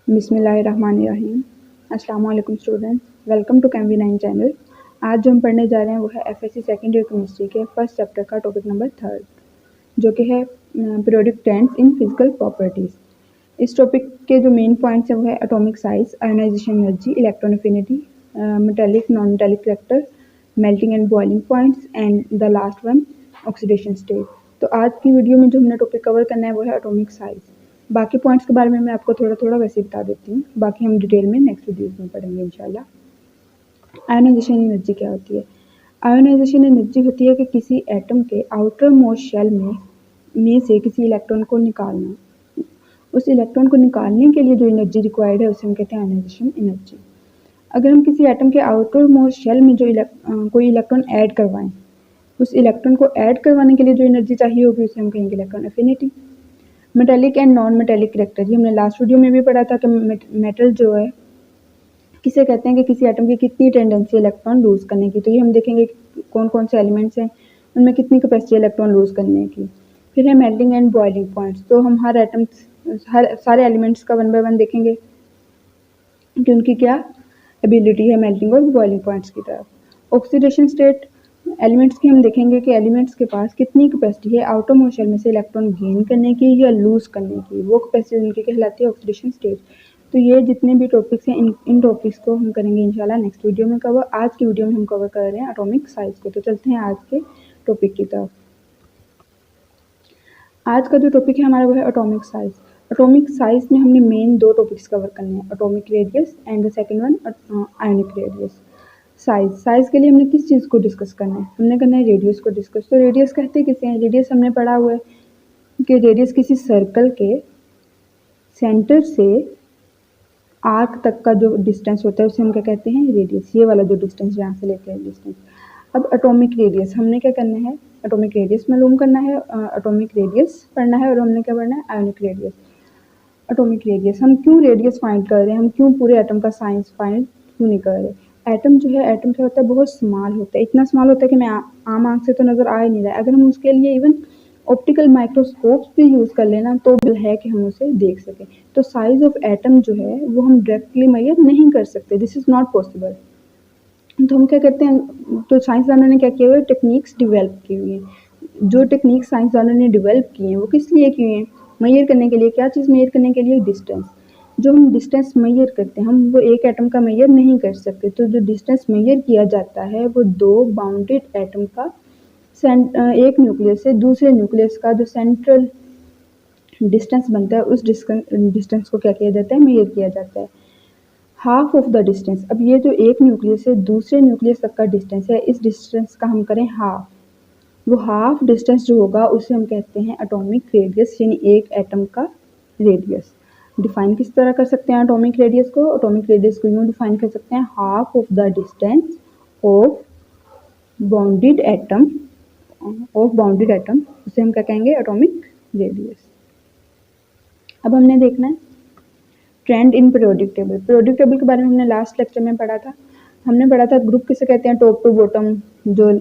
बिस्मिल्लाहिर्रहमानिर्रहीम। अस्सलाम वालेकुम स्टूडेंट्स, वेलकम टू कैमवी9 चैनल। आज जो हम पढ़ने जा रहे हैं वो है एफएससी सेकेंड ईयर केमिस्ट्री के फर्स्ट चैप्टर का टॉपिक नंबर 3 जो कि है periodic trends in physical properties. इस टॉपिक के जो मेन पॉइंट्स हैं वो है atomic size, ionization energy, electron affinity, metallic non metallic character, melting and boiling points and the last one oxidation state. तो आज की वीडियो में जो हमने टॉपिक कवर करना है वो है एटॉमिक साइज। बाकी पॉइंट्स के बारे में मैं आपको थोड़ा थोड़ा वैसे बता देती हूँ, बाकी हम डिटेल में नेक्स्ट वीडियोस में पढ़ेंगे इंशाल्लाह। आयोनाइजेशन एनर्जी क्या होती है? आयोनाइजेशन एनर्जी होती है कि किसी एटम के आउटर मोस्ट शेल में से किसी इलेक्ट्रॉन को निकालना। उस इलेक्ट्रॉन को निकालने के लिए जो एनर्जी रिक्वायर्ड है उसे हम कहते हैं आयोनाइजेशन एनर्जी। अगर हम किसी एटम के आउटर मोस्ट शेल में जो कोई इलेक्ट्रॉन ऐड करवाएं, उस इलेक्ट्रॉन को ऐड करवाने के लिए जो एनर्जी चाहिए होगी उसे हम कहेंगे electron affinity. Metallic and non metallic character, ये हमने लास्ट वीडियो में भी पढ़ा था कि मेटल जो है किसे कहते हैं कि किसी एटम की कितनी टेंडेंसी इलेक्ट्रॉन लूज करने की। तो ये हम देखेंगे कौन कौन से एलिमेंट्स हैं उनमें कितनी कैपेसिटी इलेक्ट्रॉन लूज करने की। फिर है मेल्टिंग एंड बॉइलिंग पॉइंट्स, तो हम हर सारे एलिमेंट्स का 1 बाय 1 देखेंगे कि उनकी क्या एबिलिटी है मेल्टिंग और बॉइलिंग पॉइंट्स की तरफ। ऑक्सीडेशन स्टेट एलिमेंट्स की हम देखेंगे कि एलिमेंट्स के पास कितनी कैपेसिटी है आउटर मोस्ट शेल में से इलेक्ट्रॉन गेन करने की या लूज करने की, वो कैपेसिटी उनकी कहलाती है ऑक्सीडेशन स्टेट। तो ये जितने भी टॉपिक्स हैं इन टॉपिक्स को हम करेंगे इंशाल्लाह नेक्स्ट वीडियो में कवर। आज की वीडियो में हम कवर कर रहे हैं एटॉमिक साइज को। तो चलते हैं आज के टॉपिक की तरफ। आज का जो टॉपिक है हमारा वो है एटॉमिक साइज। एटॉमिक साइज में हमने मेन 2 टॉपिक्स कवर करने हैं, atomic radius and the second one ionic radius. Size के लिए हमने किस चीज़ को डिस्कस करना है? हमने करना है रेडियस को डिस्कस। तो रेडियस कहते किसे हैं? रेडियस हमने पढ़ा हुआ है कि रेडियस किसी सर्कल के सेंटर से आर्क तक का जो डिस्टेंस होता है उसे हम क्या कहते हैं? रेडियस। ये वाला जो डिस्टेंस यहाँ से लेके है डिस्टेंस। अब एटॉमिक रेडियस हमने क्या करना है? एटॉमिक रेडियस मालूम करना है, एटॉमिक रेडियस पढ़ना है और हमने क्या पढ़ना है? Ionic radius. एटॉमिक रेडियस, हम क्यों रेडियस फाइंड कर रहे हैं? हम क्यों पूरे एटम का साइंस फाइंड क्यों नहीं कर रहे? एटम जो है, एटम क्या होता है? बहुत स्मॉल होता है, इतना स्मॉल होता है कि मैं आम आंख से तो नज़र आ ही नहीं रहा है। अगर हम उसके लिए इवन ऑप्टिकल माइक्रोस्कोप्स भी यूज़ कर लेना तो भी है कि हम उसे देख सकें। तो साइज ऑफ एटम जो है वो हम डायरेक्टली मेजर नहीं कर सकते, दिस इज़ नॉट पॉसिबल। तो हम क्या करते हैं, तो साइंसदानों ने क्या किया हुआ है? टेक्निक्स डिवेल्प की हुई हैं। जो टेक्निक साइंसदानों ने डिवेल्प की हैं वो किस लिए की हैं? मेजर करने के लिए। क्या चीज़ मेजर करने के लिए? डिस्टेंस। जो हम डिस्टेंस मेजर करते हैं हम वो एक एटम का मेजर नहीं कर सकते। तो जो डिस्टेंस मेजर किया जाता है वो 2 बाउंडेड एटम का एक न्यूक्लियस से दूसरे न्यूक्लियस का जो सेंट्रल डिस्टेंस बनता है उस डिस्टेंस को क्या किया जाता है? मेजर किया जाता है। हाफ ऑफ द डिस्टेंस, अब ये जो एक न्यूक्लियस से दूसरे न्यूक्लियस तक का डिस्टेंस है, इस डिस्टेंस का हम करें हाफ। वो हाफ डिस्टेंस जो होगा उसे हम कहते हैं एटॉमिक रेडियस, यानी एक एटम का रेडियस। डिफाइन किस तरह कर सकते हैं एटॉमिक रेडियस को? एटॉमिक रेडियस को यूँ डिफाइन कर सकते हैं, half of the distance of bounded atom उसे हम क्या कहेंगे? Atomic radius. अब हमने देखना है trend in periodic table. Periodic table के बारे में हमने लास्ट लेक्चर में पढ़ा था। हमने पढ़ा था ग्रुप किसे कहते हैं? Top to bottom. जो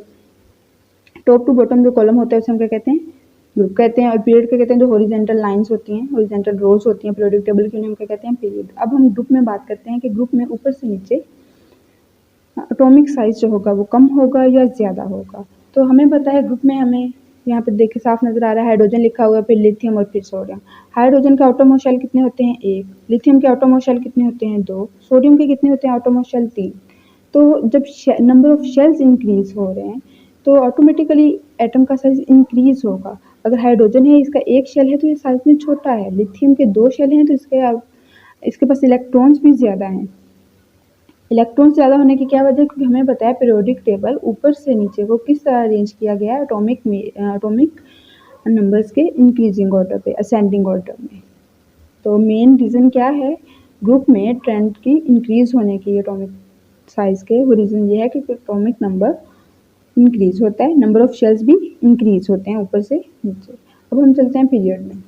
टॉप टू बॉटम जो कॉलम होता है उसे हम क्या कहते हैं? ग्रुप कहते हैं। और पीरियड क्या कहते हैं? जो हॉरिजॉन्टल लाइंस होती हैं, हॉरिजॉन्टल रोज होती हैं पीरियोडिक टेबल की, उन्हें हम क्या कहते हैं? पीरियड। अब हम ग्रुप में बात करते हैं कि ग्रुप में ऊपर से नीचे एटॉमिक साइज जो होगा वो कम होगा या ज़्यादा होगा। तो हमें पता है ग्रुप में, हमें यहाँ पे देखिए साफ नजर आ रहा है हाइड्रोजन लिखा हुआ है, फिर लिथियम और फिर सोडियम। हाइड्रोजन के आटोमोस्ट शेल कितने होते हैं? 1। लिथियम के आटोमोस्ट शेल कितने होते हैं? 2। सोडियम के कितने होते हैं आटोमोस्ट शेल? 3। तो जब नंबर ऑफ शेल्स इंक्रीज हो रहे हैं तो ऑटोमेटिकली एटम का साइज इंक्रीज होगा। अगर हाइड्रोजन है, इसका 1 शेल है तो ये साइज में छोटा है। लिथियम के 2 शेल हैं तो इसके पास इलेक्ट्रॉन्स भी ज़्यादा हैं। इलेक्ट्रॉन्स ज़्यादा होने की क्या वजह है? क्योंकि हमें पता है पीरियोडिक टेबल ऊपर से नीचे को किस तरह अरेंज किया गया है? एटॉमिक नंबर्स के इंक्रीजिंग ऑर्डर पे, असेंडिंग ऑर्डर में। तो मेन रीज़न क्या है ग्रुप में ट्रेंड की इंक्रीज होने की एटॉमिक साइज के? वो रीज़न ये है कि एटॉमिक नंबर इंक्रीज होता है, नंबर ऑफ शेल्स भी इंक्रीज होते हैं ऊपर से नीचे। अब हम चलते हैं पीरियड में।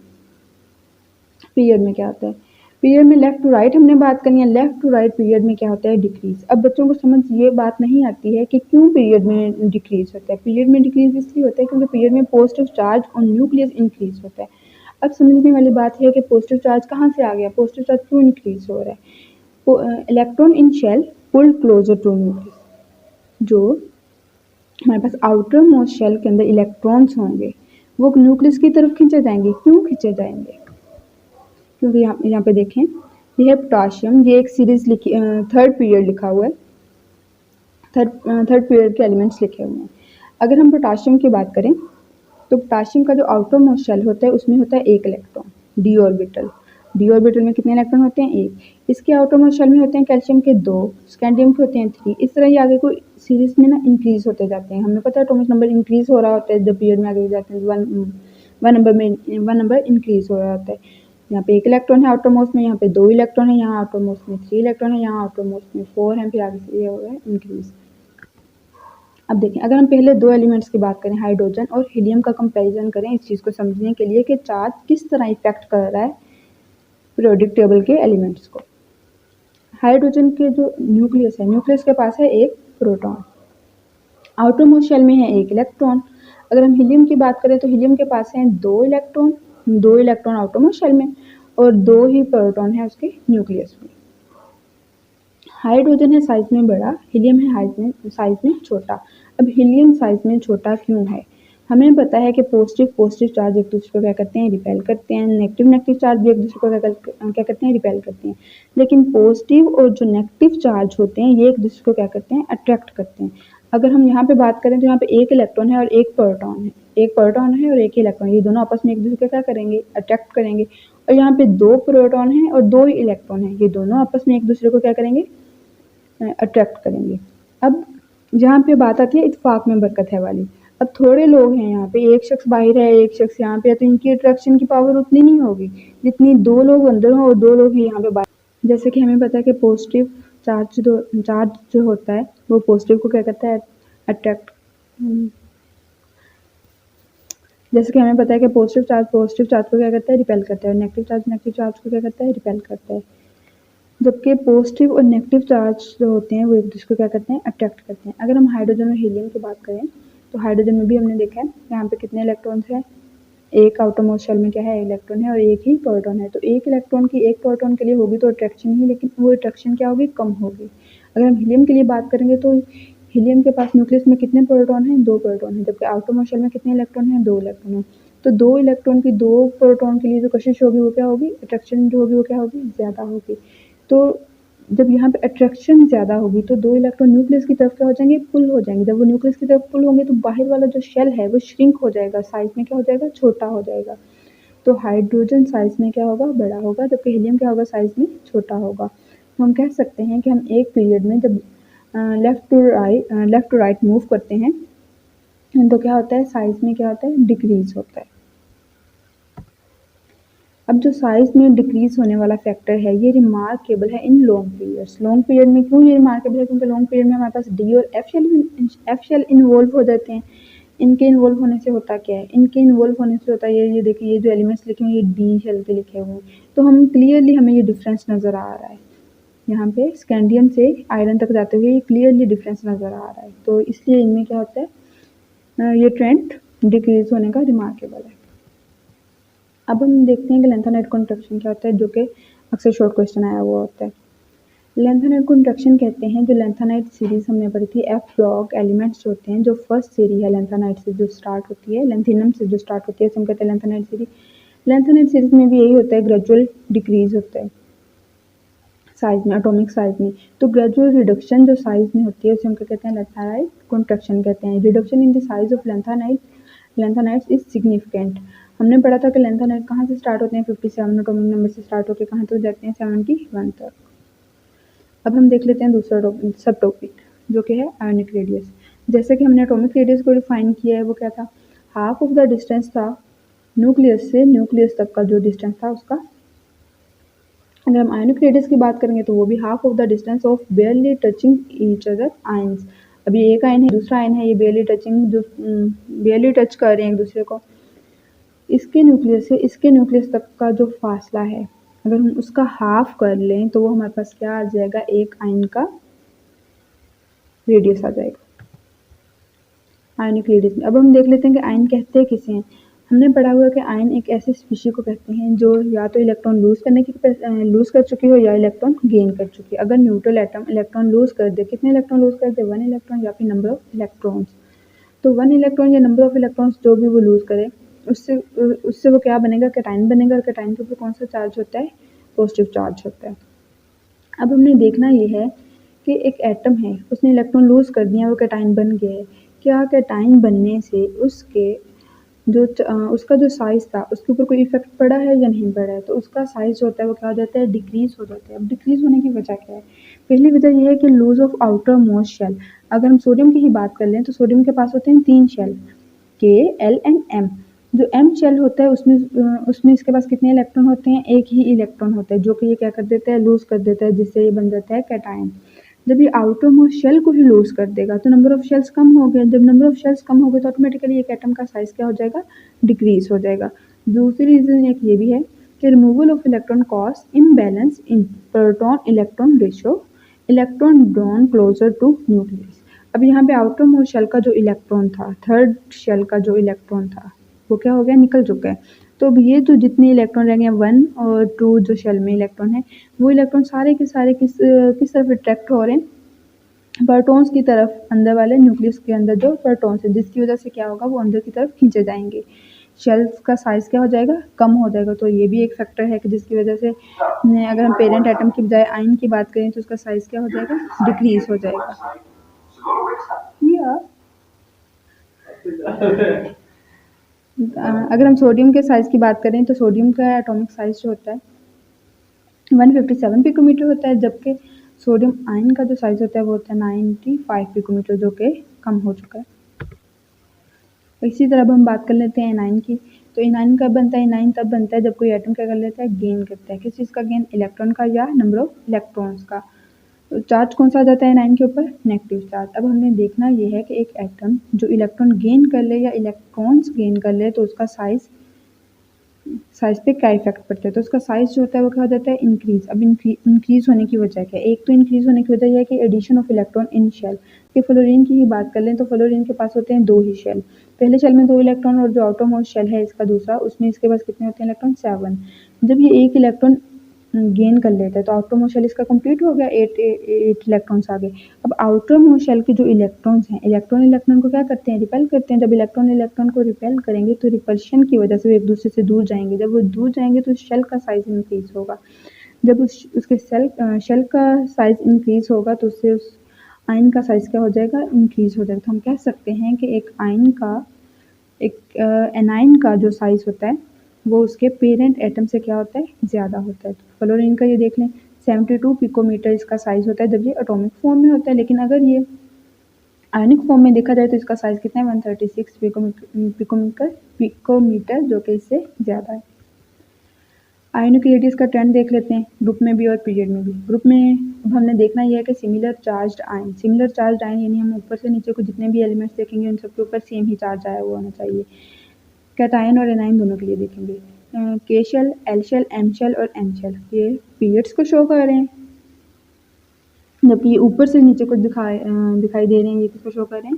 पीरियड में क्या होता है? पीरियड में लेफ्ट टू राइट हमने बात करनी है। लेफ्ट टू राइट पीरियड में क्या होता है? डिक्रीज। अब बच्चों को समझ ये बात नहीं आती है कि क्यों पीरियड में डिक्रीज होता है। पीरियड में डिक्रीज इसलिए होता है क्योंकि पीरियड में positive charge on nucleus increase होता है। अब समझने वाली बात है कि पॉजिटिव चार्ज कहाँ से आ गया, पॉजिटिव चार्ज क्यों इंक्रीज हो रहा है। Electron in shell pulled closer to nucleus, जो हमारे पास आउटर मोस्ट शेल के अंदर इलेक्ट्रॉन्स होंगे वो न्यूक्लियस की तरफ खींचे जाएंगे। क्यों खींचे जाएंगे? क्योंकि यहाँ पे देखें, ये है पोटाशियम, ये एक सीरीज लिखी, थर्ड पीरियड लिखा हुआ है, थर्ड पीरियड के एलिमेंट्स लिखे हुए हैं। अगर हम पोटाशियम की बात करें तो पोटाशियम का जो आउटर मोस्ट शेल होता है उसमें होता है एक electron, D orbital. D orbital में कितने इलेक्ट्रॉन होते हैं? एक। इसके आउटर मोस्ट शेल में होते हैं कैल्शियम के 2, स्कैंडियम के होते हैं 3। इस तरह ये आगे को सीरीज में ना इंक्रीज होते जाते हैं। हमें पता है एटॉमिक नंबर इंक्रीज हो रहा होता है जब पीरियड में आगे जाते हैं, वन नंबर इंक्रीज हो रहा होता है। यहाँ पे एक इलेक्ट्रॉन है आउटर मोस्ट में, यहाँ पे 2 इलेक्ट्रॉन है, यहाँ आउटर मोस्ट में 3 इलेक्ट्रॉन है, यहाँ आउटर मोस्ट में 4 है, फिर आगे से ये हो रहा है इंक्रीज। अब देखें, अगर हम पहले 2 एलिमेंट्स की बात करें, हाइड्रोजन और हीलियम का कंपैरिजन करें इस चीज़ को समझने के लिए कि चार्ज किस तरह इफेक्ट कर रहा है पीरियोडिक टेबल के एलिमेंट्स को। हाइड्रोजन के जो न्यूक्लियस है, न्यूक्लियस के पास है एक प्रोटॉन, आउटर मोस्ट शेल में है एक इलेक्ट्रॉन। अगर हम हीलियम की बात करें तो हीलियम के पास है 2 इलेक्ट्रॉन आउटर मोस्ट शेल में और 2 ही प्रोटॉन है उसके न्यूक्लियस में। हाइड्रोजन है साइज में बड़ा, हीलियम है साइज में छोटा। अब हीलियम साइज में छोटा क्यों है? हमें पता है कि पॉजिटिव चार्ज एक दूसरे को क्या करते हैं? रिपेल करते हैं। नेगेटिव चार्ज भी एक दूसरे को क्या करते हैं? रिपेल करते हैं। लेकिन पॉजिटिव और जो नेगेटिव चार्ज होते हैं ये एक दूसरे को क्या करते हैं? अट्रैक्ट करते हैं। अगर हम यहाँ पे बात करें तो यहाँ पे एक इलेक्ट्रॉन है और एक प्रोटॉन है, एक प्रोटॉन है और एक इलेक्ट्रॉन, ये दोनों आपस में एक दूसरे को क्या करेंगे? अट्रैक्ट करेंगे। और यहाँ पे 2 प्रोटॉन है और 2 इलेक्ट्रॉन है, ये दोनों आपस में एक दूसरे को क्या करेंगे? अट्रैक्ट करेंगे। अब जहाँ पे बात आती है इत्तेफाक में बरकत है वाली, अब थोड़े लोग हैं यहाँ पे, एक शख्स बाहर है एक शख्स यहाँ पे है, तो इनकी अट्रैक्शन की पावर उतनी नहीं होगी जितनी 2 लोग अंदर हों और 2 लोग ही यहाँ पे बाहर। जैसे कि हमें पता है कि पॉजिटिव चार्ज जो होता है वो पॉजिटिव को क्या करता है? अट्रैक्ट। जैसे कि हमें पता है कि पॉजिटिव चार्ज को क्या करता है? रिपेल करता है, और नेगेटिव चार्ज को क्या करता है? रिपेल करता है। जबकि पॉजिटिव और नेगेटिव चार्ज जो होते हैं वो एक दूसरे को क्या करते हैं? अट्रैक्ट करते हैं। अगर हम हाइड्रोजन और हीलियम की बात करें तो हाइड्रोजन में भी हमने देखा है यहाँ पे कितने इलेक्ट्रॉन्स हैं? एक आउटर मोस्ट शेल में क्या है? इलेक्ट्रॉन है और एक ही प्रोटॉन है। तो एक इलेक्ट्रॉन की एक प्रोटॉन के लिए होगी तो अट्रैक्शन ही, लेकिन वो अट्रैक्शन क्या होगी? कम होगी। अगर हम हीलियम के लिए बात करेंगे तो हीलियम के पास न्यूक्लियस में कितने प्रोटॉन हैं? 2 प्रोटॉन हैं, जबकि आउटर मोस्ट शेल में कितने इलेक्ट्रॉन हैं? 2 इलेक्ट्रॉन हैं। तो 2 इलेक्ट्रॉन की 2 प्रोटॉन के लिए जो कशिश होगी वो क्या होगी? अट्रैक्शन जो होगी वो क्या होगी? ज़्यादा होगी। तो जब यहाँ पे अट्रैक्शन ज़्यादा होगी तो 2 इलेक्ट्रॉन न्यूक्लियस की तरफ क्या हो जाएंगे? पुल हो जाएंगे। जब वो न्यूक्लियस की तरफ पुल होंगे तो बाहर वाला जो शेल है वो श्रिंक हो जाएगा, साइज में क्या हो जाएगा? छोटा हो जाएगा। तो हाइड्रोजन साइज में क्या होगा? बड़ा होगा, जबकि हीलियम क्या होगा? साइज में छोटा होगा। तो हम कह सकते हैं कि हम एक पीरियड में जब लेफ्ट टू राइट मूव करते हैं तो क्या होता है? साइज में क्या होता है? डिक्रीज होता है। अब जो साइज में डिक्रीज होने वाला फैक्टर है ये रिमार्केबल है in long periods. Long period में क्यों ये रिमार्केबल है? क्योंकि लॉन्ग पीरियड में हमारे पास डी और एफ शेल इन्वॉल्व हो जाते हैं। इनके इन्वॉल्व होने से होता क्या है? इनके इन्वॉल्व होने से होता है ये देखिए, ये जो एलिमेंट्स लिखे हुए हैं ये डी शेल के लिखे हुए हैं, तो हम क्लियरली हमें ये डिफरेंस नज़र आ रहा है। यहाँ पे स्कैंडियम से आयरन तक जाते हुए ये क्लियरली डिफरेंस नज़र आ रहा है। तो इसलिए इनमें क्या होता है? ये ट्रेंड डिक्रीज होने का रिमार्केबल है। अब हम देखते हैं कि लैंथेनाइट कॉन्ट्रैक्शन क्या होता है, जो कि अक्सर शॉर्ट क्वेश्चन आया हुआ होता है। लैंथेनाइट कॉन्ट्रैक्शन कहते हैं जो लैंथेनाइट सीरीज हमने पढ़ी थी, एफ ब्लॉक एलिमेंट्स होते हैं, जो फर्स्ट सीरीज है लैंथेनाइट से जो स्टार्ट होती है, लैंथेनम से जो स्टार्ट होती है, हम कहते हैं लैंथेनाइट सीरीज। लैंथेनाइट सीरीज में भी यही होता है, ग्रेजुअल डिक्रीज होता है साइज में, एटॉमिक साइज में। तो ग्रेजुअल रिडक्शन जो साइज में होती है उसे हम क्या कहते हैं? लैंथेनाइट कॉन्ट्रैक्शन कहते हैं। Reduction in the size of lanthanides is significant. हमने पढ़ा था कि लैंथेनाइट कहाँ से स्टार्ट होते हैं? 57 एटॉमिक नंबर से स्टार्ट होकर कहाँ तक जाते हैं? 71 तक। अब हम देख लेते हैं दूसरा सब टॉपिक जो कि है आयोनिक रेडियस। जैसे कि हमने एटॉमिक रेडियस को डिफाइन किया है, वो क्या था? हाफ ऑफ द डिस्टेंस था न्यूक्लियस से न्यूक्लियस तक का जो डिस्टेंस था उसका। अगर हम आयोनिक रेडियस की बात करेंगे तो वो भी half of the distance of बेयरली touching each other ions. अभी एक आयन है, दूसरा आयन है, ये बेयरली टच कर रहे हैं एक दूसरे को। इसके न्यूक्लियस से इसके न्यूक्लियस तक का जो फासला है अगर हम उसका हाफ कर लें तो वो हमारे पास क्या आ जाएगा? एक आयन का रेडियस आ जाएगा आयनिक रेडियस में। अब हम देख लेते हैं कि आयन कहते किसे हैं। हमने पढ़ा हुआ है कि आयन एक ऐसी स्पीशी को कहते हैं जो या तो इलेक्ट्रॉन लूज कर चुकी हो या इलेक्ट्रॉन गेन कर चुकी है। अगर न्यूट्रल एटम इलेक्ट्रॉन लूज कर दे, कितने इलेक्ट्रॉन लूज कर दे, 1 इलेक्ट्रॉन या फिर नंबर ऑफ इलेक्ट्रॉन्स, तो 1 इलेक्ट्रॉन या नंबर ऑफ इलेक्ट्रॉन्स जो भी वो लूज करे उससे वो क्या बनेगा, कैटायन बनेगा। और कैटायन के ऊपर कौन सा चार्ज होता है, पॉजिटिव चार्ज होता है। अब हमने देखना ये है कि एक एटम है, उसने इलेक्ट्रॉन लूज कर दिया, वो कैटायन बन गया है। क्या कैटायन बनने से उसका जो साइज था उसके ऊपर कोई इफेक्ट पड़ा है या नहीं पड़ा है, तो उसका साइज जो होता है वो क्या हो जाता है, डिक्रीज हो जाता है। अब डिक्रीज होने की वजह क्या है, पहली वजह यह है कि loose of outermost shell. अगर हम सोडियम की ही बात कर लें तो सोडियम के पास होते हैं 3 शेल, के, एल एंड एम। जो एम शेल होता है उसमें इसके पास कितने इलेक्ट्रॉन होते हैं, एक ही इलेक्ट्रॉन होता है, जो कि ये क्या कर देता है, लूज कर देता है, जिससे ये बन जाता है कैटायन। जब ये आउटर मोस्ट शेल को ही लूज कर देगा तो नंबर ऑफ शेल्स कम हो गए। जब नंबर ऑफ शेल्स कम हो गए तो ऑटोमेटिकली एक एटम का साइज क्या हो जाएगा, डिक्रीज हो जाएगा। दूसरी रीजन एक ये भी है कि removal of electron cause imbalance in proton electron ratio, electron drawn closer to nucleus. अब यहाँ पे आउटर मोस्ट शेल का जो इलेक्ट्रॉन था, थर्ड शेल का जो इलेक्ट्रॉन था, वो क्या हो गया, निकल चुका है। तो अब ये जो जितने इलेक्ट्रॉन रह गए 1 और 2 जो शेल में इलेक्ट्रॉन है, वो इलेक्ट्रॉन सारे के सारे किस तरफ अट्रैक्ट हो रहे हैं, प्रोटॉन्स की तरफ, अंदर वाले न्यूक्लियस के अंदर जो प्रोटॉन्स है, जिसकी वजह से क्या होगा, वो अंदर की तरफ खींचे जाएंगे, शेल्स का साइज क्या हो जाएगा, कम हो जाएगा। तो ये भी एक फैक्टर है कि जिसकी वजह से अगर हम पेरेंट एटम की बजाय आयन की बात करें तो उसका साइज क्या हो जाएगा, डिक्रीज हो जाएगा। अगर हम सोडियम के साइज की बात करें तो सोडियम का एटॉमिक साइज जो होता है 157 पिकोमीटर होता है, जबकि सोडियम आयन का जो साइज होता है वो होता है 95 पिकोमीटर, जो कि कम हो चुका है। इसी तरह अब हम बात कर लेते हैं एनाइन की। तो एनाइन कब बनता है, एनाइन तब बनता है जब कोई एटम क्या कर लेता है, गेन करता है। किस चीज़ का गेन, इलेक्ट्रॉन का या नंबर ऑफ इलेक्ट्रॉन्स का। तो चार्ज कौन सा आ जाता है एनाइन के ऊपर, नेगेटिव चार्ज। अब हमने देखना ये है कि एक एटम जो इलेक्ट्रॉन गेन कर ले या इलेक्ट्रॉन्स गेन कर ले तो उसका साइज पे क्या इफेक्ट पड़ता है, तो उसका साइज जो होता है वो क्या हो जाता है, इंक्रीज। अब इंक्रीज होने की वजह क्या है, एक तो इंक्रीज होने की वजह यह है कि addition of electron in shell. कि फ्लोरीन की ही बात कर लें तो फ्लोरीन के पास होते हैं 2 ही शेल, पहले शेल में 2 इलेक्ट्रॉन और जो आउटरमोस्ट शेल है इसका दूसरा, उसमें इसके पास कितने होते हैं इलेक्ट्रॉन, 7। जब ये एक इलेक्ट्रॉन गेन कर लेता है तो आउटर मोस्ट शेल इसका कंप्लीट हो गया, 8 इलेक्ट्रॉन्स आ गए। अब आउटर मोस्ट शेल के जो इलेक्ट्रॉन्स हैं, इलेक्ट्रॉन को क्या करते हैं, रिपेल करते हैं। जब इलेक्ट्रॉन को रिपेल करेंगे तो रिपल्शन की वजह से वो एक दूसरे से दूर जाएंगे। जब वो दूर जाएंगे तो शेल का साइज इंक्रीज होगा। जब उसके शेल का साइज इंक्रीज होगा तो उससे उस आयन का साइज क्या हो जाएगा, इंक्रीज हो जाएगा। तो हम कह सकते हैं कि एक एनाइन का जो साइज होता है वो उसके पेरेंट एटम से क्या होता है, ज़्यादा होता है। तो फ्लोरीन का ये देख लें 72 पिकोमीटर इसका साइज होता है जब ये एटॉमिक फॉर्म में होता है, लेकिन अगर ये आयनिक फॉर्म में देखा जाए तो इसका साइज कितना है, 136 पिकोमीटर, जो कि इससे ज़्यादा है। आयनिक रेडियस का ट्रेंड देख लेते हैं, ग्रुप में भी और पीरियड में भी। ग्रुप में अब हमने देखना यह है कि सिमिलर चार्ज आयन यानी हम ऊपर से नीचे को जितने भी एलिमेंट्स देखेंगे उन सबके ऊपर सेम ही चार्ज आया हुआ होना चाहिए। कैटायन और एनाइन दोनों के लिए देखेंगे। K shell, L shell, M shell और एन शेल ये पीरियड्स को शो कर रहे हैं, जबकि ये ऊपर से नीचे को दिखाई दे रहे हैं, ये किसको शो कर रहे हैं,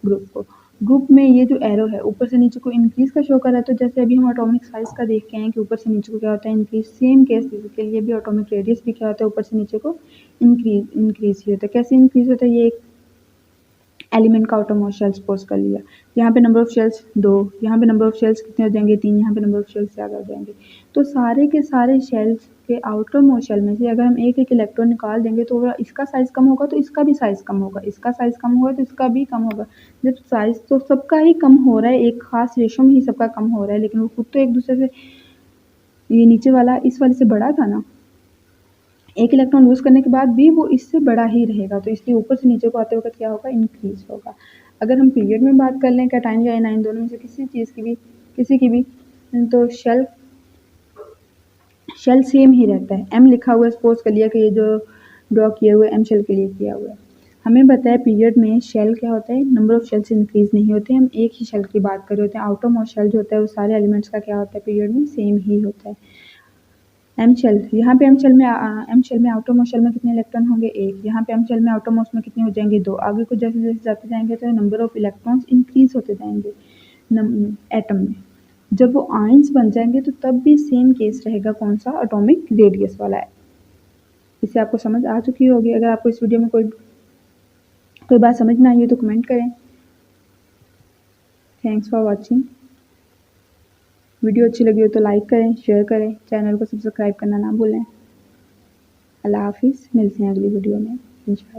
ग्रुप को। ग्रुप में ये जो एरो है ऊपर से नीचे को इंक्रीज का शो कर रहा है। तो जैसे अभी हम एटॉमिक साइज का देख के आए कि ऊपर से नीचे को क्या होता है, इंक्रीज। सेम केस के लिए भी एटॉमिक रेडियस भी क्या होता है, ऊपर से नीचे को इंक्रीज ही होता है। कैसे इंक्रीज होता है, ये एक एलिमेंट का आउटरमोस्ट शेल सपोज कर लिया, यहाँ पे नंबर ऑफ शेल्स 2, यहाँ पे नंबर ऑफ शेल्स कितने हो जाएंगे, 3, यहाँ पे नंबर ऑफ शेल्स ज़्यादा हो जाएंगे। तो सारे के सारे शेल्स के आउटरमोस्ट शेल में से अगर हम एक इलेक्ट्रॉन निकाल देंगे तो इसका साइज कम होगा तो इसका भी साइज कम होगा, इसका साइज कम होगा तो इसका भी कम होगा। जब साइज तो सबका ही कम हो रहा है, एक खास रेशो में ही सबका कम हो रहा है, लेकिन वो खुद तो एक दूसरे से, ये नीचे वाला इस वाले से बड़ा था ना, एक इलेक्ट्रॉन लूज करने के बाद भी वो इससे बड़ा ही रहेगा, तो इसलिए ऊपर से नीचे को आते वक्त क्या होगा, इंक्रीज होगा। अगर हम पीरियड में बात कर लें कैटायन या एनाइन दोनों में से किसी की भी तो शेल सेम ही रहता है। एम लिखा हुआ है, सपोज कर लिया कि ये जो ड्रॉ किया हुआ है एम शेल के लिए किया हुआ है। हमें बताया पीरियड में शेल क्या होता है, नंबर ऑफ शेल्स इंक्रीज नहीं होते, हम एक ही शेल की बात कर रहे होते हैं। आउटर मोस्ट शेल जो होता है वो सारे एलिमेंट्स का क्या होता है, पीरियड में सेम ही होता है। एम शेल, यहाँ पे एम शेल में आउटर मोस्ट शेल में कितने इलेक्ट्रॉन होंगे, 1। यहाँ पे एम शेल में आउटर मोस्ट में कितने हो जाएंगे, 2। आगे को जैसे जैसे जाते जाएंगे तो नंबर ऑफ इलेक्ट्रॉन्स इंक्रीज होते जाएंगे एटम में। जब वो आयंस बन जाएंगे तो तब भी सेम केस रहेगा, कौन सा, एटॉमिक रेडियस वाला है। इससे आपको समझ आ चुकी होगी। अगर आपको इस वीडियो में कोई बात समझ ना आई है तो कमेंट करें। Thanks for watching. वीडियो अच्छी लगी हो तो लाइक करें, शेयर करें, चैनल को सब्सक्राइब करना ना भूलें। अल्लाह हाफिज़। मिलते हैं अगली वीडियो में इंशाल्लाह।